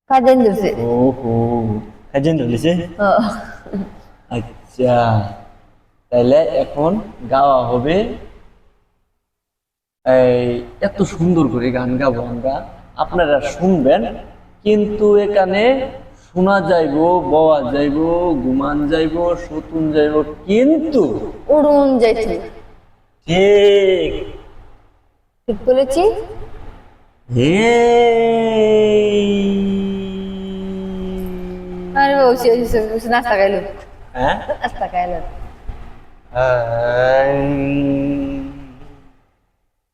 cousin দিছে ওহো cousin ধরেছে ও আচ্ছা তাহলে এখন গাওয়া হবে এই এত সুন্দর করে গান গাবো আমরা আপনারা শুনবেন কিন্তু এখানে শোনা যাইবো বওয়া যাইবো ঘুমান যাইবো সতুন যাইবো কিন্তু উড়ুন যাইছে ঠিক ঠিক বলেছি আরে বসে বসে নাস্তা খাইলো হ্যাঁ নাস্তা খাইলো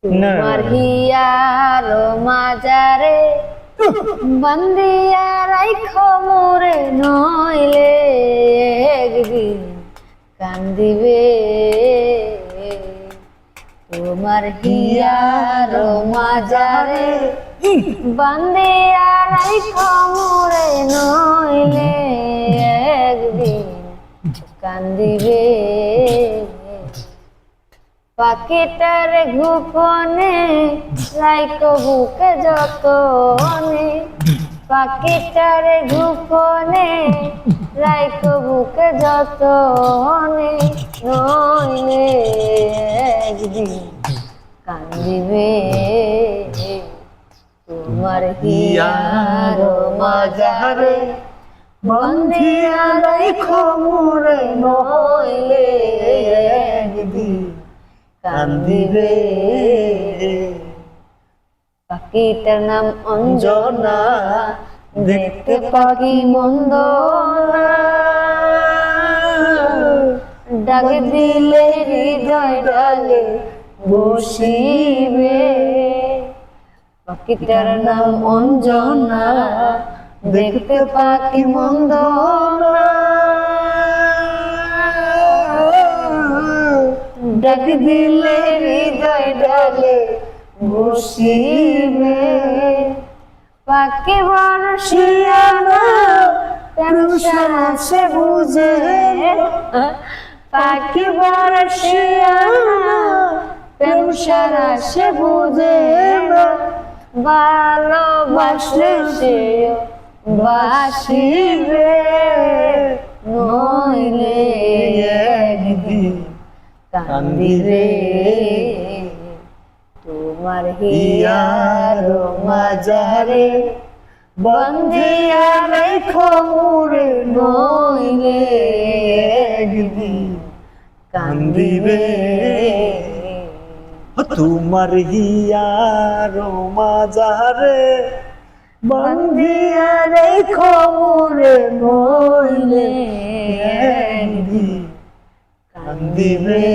তোমার হিয়ার মাজারে বন্দিয়া রাইখো মোরে নইলে একদিন কান্দিবে তোমার হিয়ার মাজারে বন্দিয়া রাইখো মোরে নইলে একদিন কান্দিবে পাখিটার গোপনে রাইকো বুকে যতনে পাখিটার গোপনে রাইকো বুকে যতনে নইলে একদিন কান্দিবে তোমার হিয়ার মাজারে বন্দিয়া রাইখো মোরে নইলে একদিন কান্দিবে পাখিটার নাম অঞ্জনা দেখতে পাখি মন্দ না ডাক দিলে হৃদয় ডালে বসিবে পাখিটার নাম অঞ্জনা দেখতে পাখি মন্দ না ডাক দিলে হৃদয় ডালে বসিবে পাখি বর্ষিয়ানা পেমসারা সে বুঝে পাখি বর্ষিয়ানা পেমসারা সে বুঝে ভালোবাসলে সে বাসিবে নইলে একদিন কান্দিবে তোমার হিয়ার মাজারে বন্দিয়া রাইখো মোরে নইলে একদিন কান্দিবে তোমার হিয়ার মাজারে বন্দিয়া রাইখো মোরে নইলে একদিন কান্দিবে